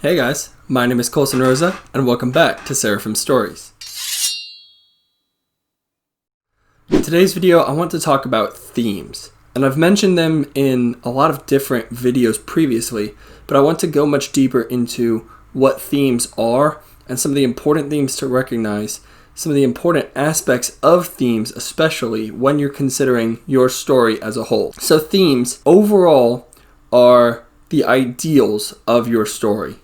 Hey guys, my name is Colson Rosa, and welcome back to Seraphim Stories. In today's video, I want to talk about themes, and I've mentioned them in a lot of different videos previously, but I want to go much deeper into what themes are and some of the important themes to recognize, some of the important aspects of themes, especially when you're considering your story as a whole. So themes overall are the ideals of your story.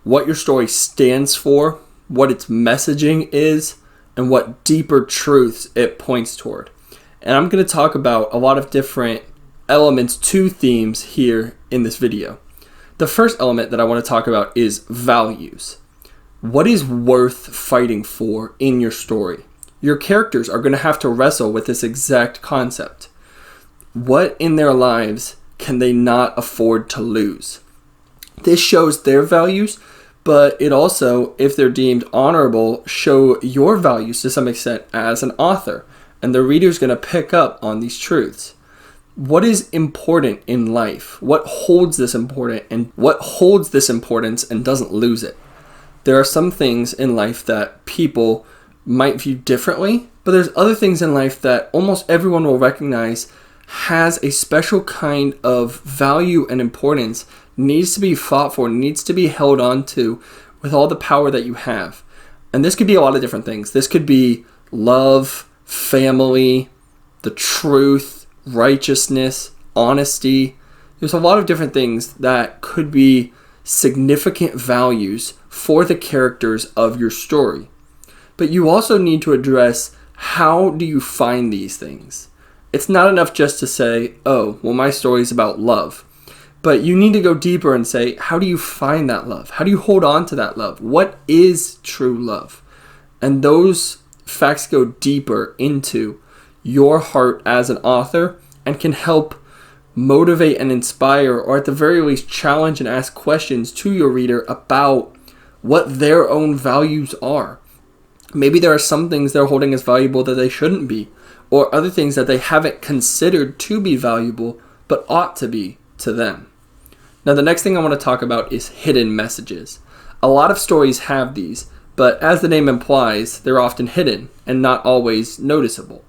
What your story stands for, what its messaging is, and what deeper truths it points toward. And I'm going to talk about a lot of different elements to themes here in this video. The first element that I want to talk about is values. What is worth fighting for in your story? Your characters are going to have to wrestle with this exact concept. What in their lives can they not afford to lose? This shows their values, but it also, if they're deemed honorable, show your values to some extent as an author, and the reader's going to pick up on these truths. What is important in life? What holds this important, and what holds this importance and doesn't lose it? There are some things in life that people might view differently, but there's other things in life that almost everyone will recognize has a special kind of value and importance, needs to be fought for, needs to be held on to with all the power that you have. And this could be a lot of different things. This could be love, family, the truth, righteousness, honesty. There's a lot of different things that could be significant values for the characters of your story. But you also need to address, how do you find these things? It's not enough just to say, oh, well, my story is about love. But you need to go deeper and say, how do you find that love? How do you hold on to that love? What is true love? And those facts go deeper into your heart as an author and can help motivate and inspire, or at the very least challenge and ask questions to your reader about what their own values are. Maybe there are some things they're holding as valuable that they shouldn't be, or other things that they haven't considered to be valuable but ought to be to them. Now, the next thing I want to talk about is hidden messages. A lot of stories have these, but as the name implies, they're often hidden and not always noticeable.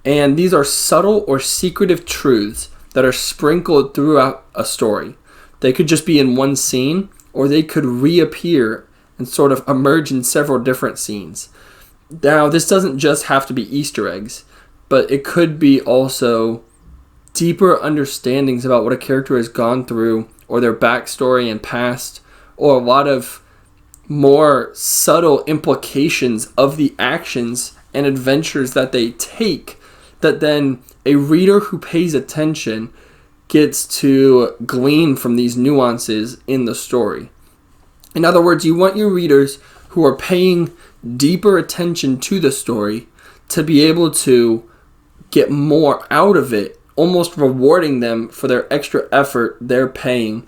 And these are subtle or secretive truths that are sprinkled throughout a story. They could just be in one scene, or they could reappear and sort of emerge in several different scenes. Now, this doesn't just have to be Easter eggs, but it could be also deeper understandings about what a character has gone through, or their backstory and past, or a lot of more subtle implications of the actions and adventures that they take, that then a reader who pays attention gets to glean from these nuances in the story. In other words, you want your readers who are paying deeper attention to the story to be able to get more out of it, almost rewarding them for their extra effort they're paying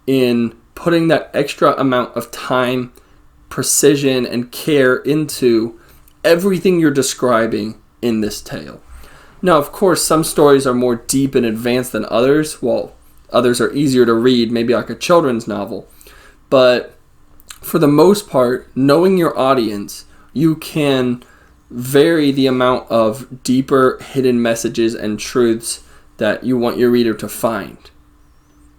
in putting that extra amount of time, precision, and care into everything you're describing in this tale. Now, of course, some stories are more deep and advanced than others, while others are easier to read, maybe like a children's novel. But for the most part, knowing your audience, you can vary the amount of deeper hidden messages and truths that you want your reader to find.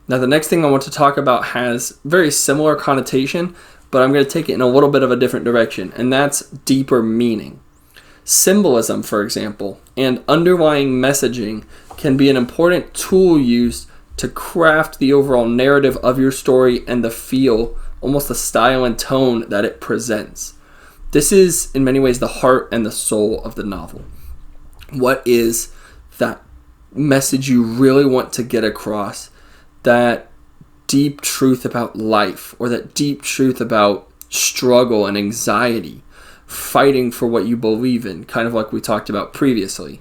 Now, the next thing I want to talk about has very similar connotation, but I'm going to take it in a little bit of a different direction, and that's deeper meaning. Symbolism, for example, and underlying messaging can be an important tool used to craft the overall narrative of your story and the feel, almost the style and tone that it presents. This is, in many ways, the heart and the soul of the novel. What is that message you really want to get across? That deep truth about life, or that deep truth about struggle and anxiety, fighting for what you believe in, kind of like we talked about previously.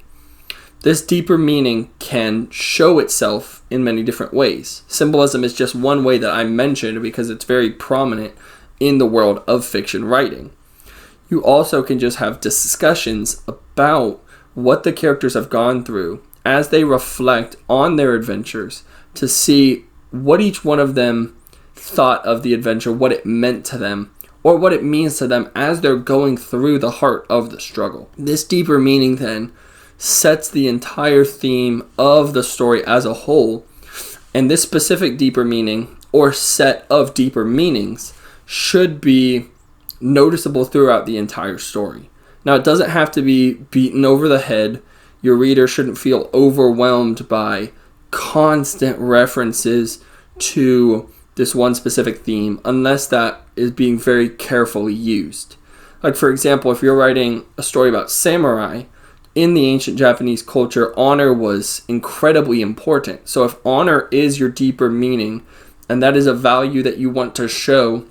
This deeper meaning can show itself in many different ways. Symbolism is just one way that I mentioned because it's very prominent in the world of fiction writing. You also can just have discussions about what the characters have gone through as they reflect on their adventures to see what each one of them thought of the adventure, what it meant to them, or what it means to them as they're going through the heart of the struggle. This deeper meaning then sets the entire theme of the story as a whole, and this specific deeper meaning or set of deeper meanings should be noticeable throughout the entire story. Now, it doesn't have to be beaten over the head. Your reader shouldn't feel overwhelmed by constant references to this one specific theme unless that is being very carefully used. Like, for example, if you're writing a story about samurai, in the ancient Japanese culture, honor was incredibly important. So if honor is your deeper meaning, and that is a value that you want to show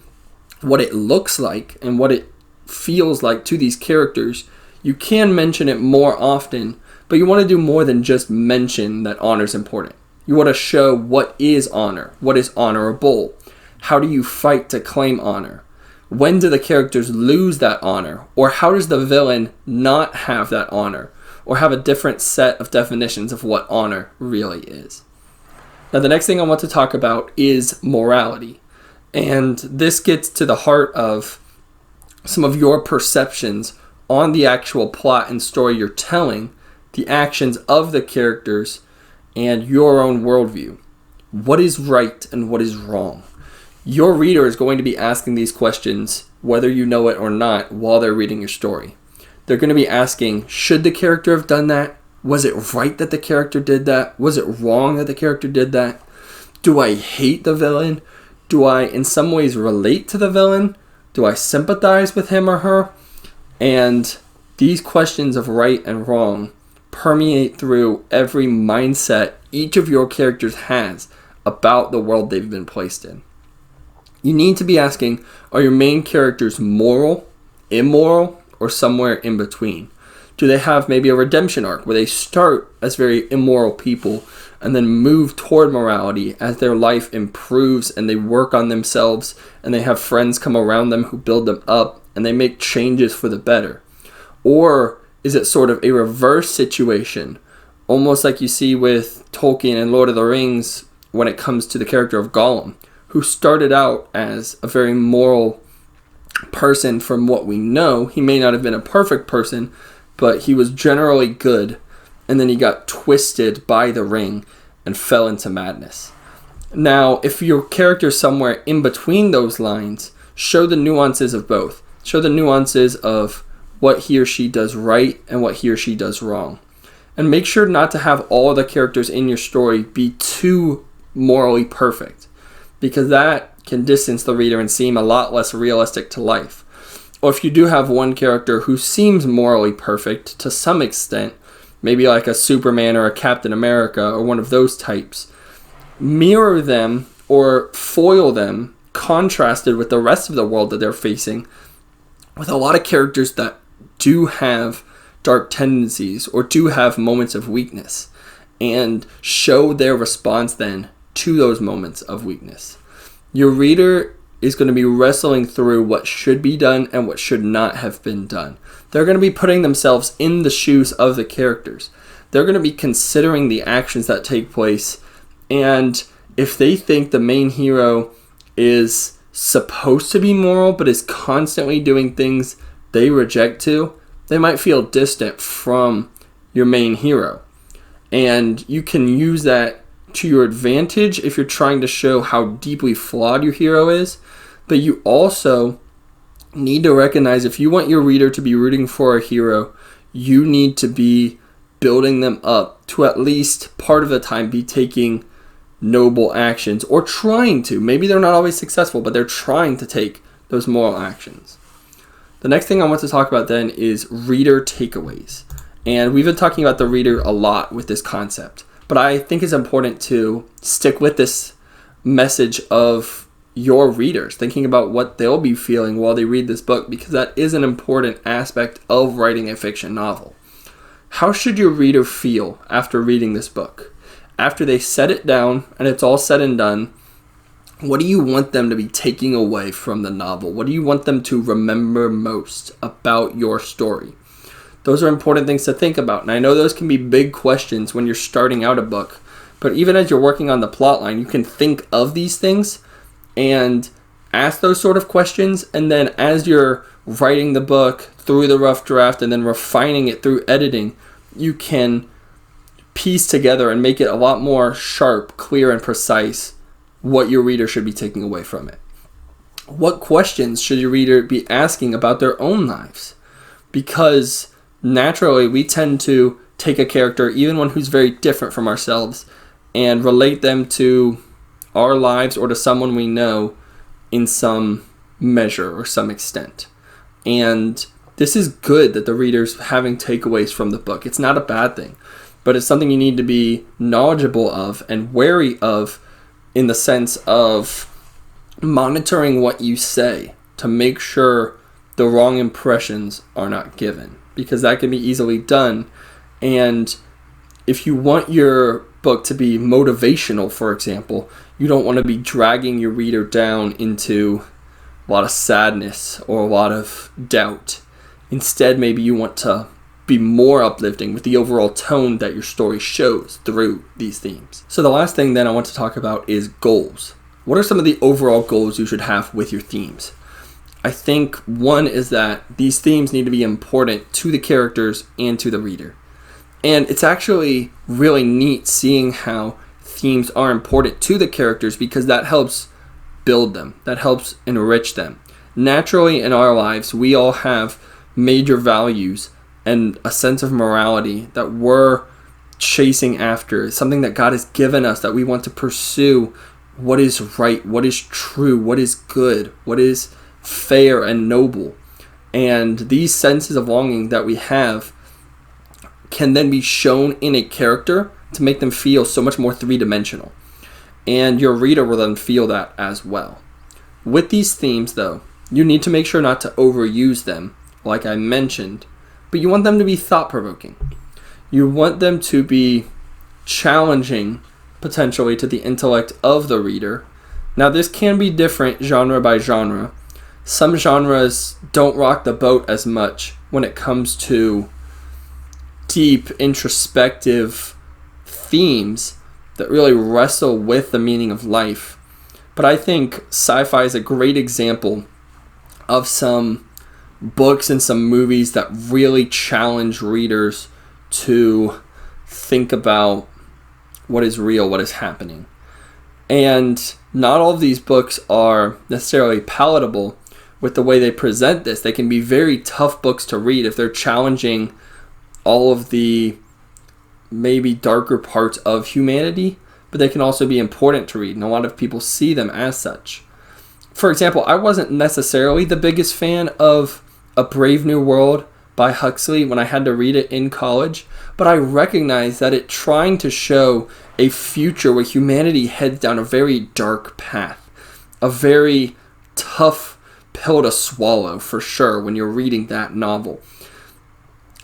what it looks like and what it feels like to these characters, you can mention it more often, but you want to do more than just mention that honor is important. You want to show what is honor, what is honorable, how do you fight to claim honor, when do the characters lose that honor, or how does the villain not have that honor, or have a different set of definitions of what honor really is. Now, the next thing I want to talk about is morality, and this gets to the heart of some of your perceptions on the actual plot and story you're telling, the actions of the characters, and your own worldview. What is right and what is wrong? Your reader is going to be asking these questions, whether you know it or not, while they're reading your story. They're going to be asking, should the character have done that? Was it right that the character did that? Was it wrong that the character did that? Do I hate the villain? Do I in some ways relate to the villain? Do I sympathize with him or her? And these questions of right and wrong permeate through every mindset each of your characters has about the world they've been placed in. You need to be asking, are your main characters moral, immoral, or somewhere in between? Do they have maybe a redemption arc where they start as very immoral people and then move toward morality as their life improves and they work on themselves and they have friends come around them who build them up and they make changes for the better? Or is it sort of a reverse situation, almost like you see with Tolkien and Lord of the Rings when it comes to the character of Gollum, who started out as a very moral person from what we know. He may not have been a perfect person, but he was generally good, and then he got twisted by the ring and fell into madness. Now, if your character's somewhere in between those lines, show the nuances of both. Show the nuances of what he or she does right and what he or she does wrong. And make sure not to have all the characters in your story be too morally perfect, because that can distance the reader and seem a lot less realistic to life. Or if you do have one character who seems morally perfect to some extent, maybe like a Superman or a Captain America or one of those types, mirror them or foil them, contrasted with the rest of the world that they're facing, with a lot of characters that do have dark tendencies or do have moments of weakness, and show their response then to those moments of weakness. Your reader is going to be wrestling through what should be done and what should not have been done. They're going to be putting themselves in the shoes of the characters. They're going to be considering the actions that take place, and if they think the main hero is supposed to be moral but is constantly doing things they reject to, they might feel distant from your main hero. And you can use that to your advantage if you're trying to show how deeply flawed your hero is, but you also need to recognize if you want your reader to be rooting for a hero, you need to be building them up to at least part of the time be taking noble actions, or trying to. Maybe they're not always successful, but they're trying to take those moral actions. The next thing I want to talk about then is reader takeaways. And we've been talking about the reader a lot with this concept, but I think it's important to stick with this message of your readers, thinking about what they'll be feeling while they read this book, because that is an important aspect of writing a fiction novel. How should your reader feel after reading this book? After they set it down and it's all said and done, what do you want them to be taking away from the novel? What do you want them to remember most about your story? Those are important things to think about. And I know those can be big questions when you're starting out a book, but even as you're working on the plot line, you can think of these things and ask those sort of questions. And then as you're writing the book through the rough draft and then refining it through editing, you can piece together and make it a lot more sharp, clear, and precise what your reader should be taking away from it. What questions should your reader be asking about their own lives? Because naturally, we tend to take a character, even one who's very different from ourselves, and relate them to our lives or to someone we know in some measure or some extent. And this is good that the reader's having takeaways from the book. It's not a bad thing, but it's something you need to be knowledgeable of and wary of, in the sense of monitoring what you say to make sure the wrong impressions are not given, because that can be easily done. And if you want your book to be motivational, for example, you don't want to be dragging your reader down into a lot of sadness or a lot of doubt. Instead, maybe you want to be more uplifting with the overall tone that your story shows through these themes. So the last thing then I want to talk about is goals. What are some of the overall goals you should have with your themes? I think one is that these themes need to be important to the characters and to the reader. And it's actually really neat seeing how themes are important to the characters, because that helps build them, that helps enrich them. Naturally, in our lives, we all have major values and a sense of morality that we're chasing after, something that God has given us that we want to pursue. What is right, what is true, what is good, what is fair and noble. And these senses of longing that we have can then be shown in a character to make them feel so much more three-dimensional. And your reader will then feel that as well. With these themes, though, you need to make sure not to overuse them, like I mentioned, but you want them to be thought-provoking. You want them to be challenging, potentially, to the intellect of the reader. Now, this can be different genre by genre. Some genres don't rock the boat as much when it comes to deep, introspective themes that really wrestle with the meaning of life. But I think sci-fi is a great example of some books and some movies that really challenge readers to think about what is real, what is happening. And not all of these books are necessarily palatable with the way they present this. They can be very tough books to read if they're challenging all of the maybe darker parts of humanity, but they can also be important to read, and a lot of people see them as such. For example, I wasn't necessarily the biggest fan of A Brave New World by Huxley when I had to read it in college, but I recognized that it trying to show a future where humanity heads down a very dark path, a very tough pill to swallow for sure when you're reading that novel.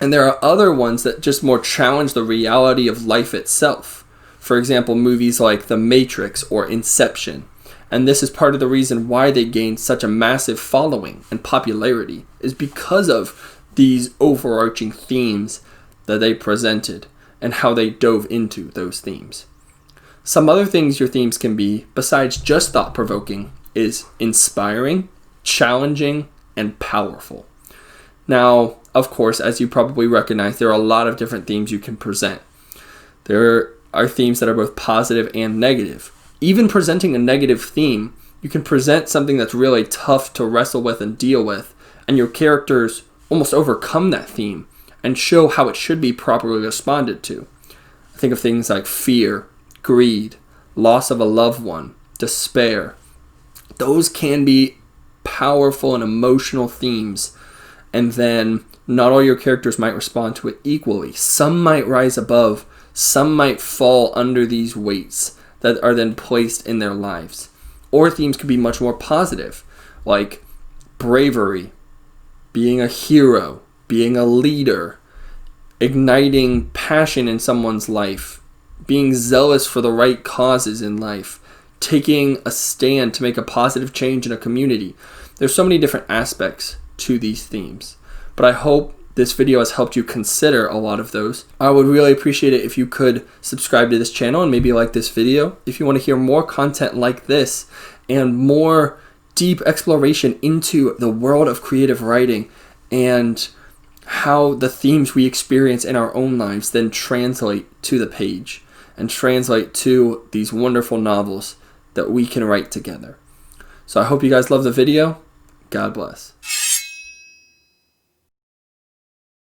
And there are other ones that just more challenge the reality of life itself. For example, movies like The Matrix or Inception. And this is part of the reason why they gained such a massive following and popularity, is because of these overarching themes that they presented and how they dove into those themes. Some other things your themes can be, besides just thought-provoking, is inspiring, challenging, and powerful. Now, of course, as you probably recognize, there are a lot of different themes you can present. There are themes that are both positive and negative. Even presenting a negative theme, you can present something that's really tough to wrestle with and deal with, and your characters almost overcome that theme and show how it should be properly responded to. I think of things like fear, greed, loss of a loved one, despair. Those can be powerful and emotional themes, and then not all your characters might respond to it equally. Some might rise above, some might fall under these weights that are then placed in their lives. Or themes could be much more positive, like bravery, being a hero, being a leader, igniting passion in someone's life, being zealous for the right causes in life, taking a stand to make a positive change in a community. There's so many different aspects to these themes, but I hope this video has helped you consider a lot of those. I would really appreciate it if you could subscribe to this channel and maybe like this video. If you want to hear more content like this and more deep exploration into the world of creative writing and how the themes we experience in our own lives then translate to the page and translate to these wonderful novels that we can write together. So I hope you guys love the video. God bless.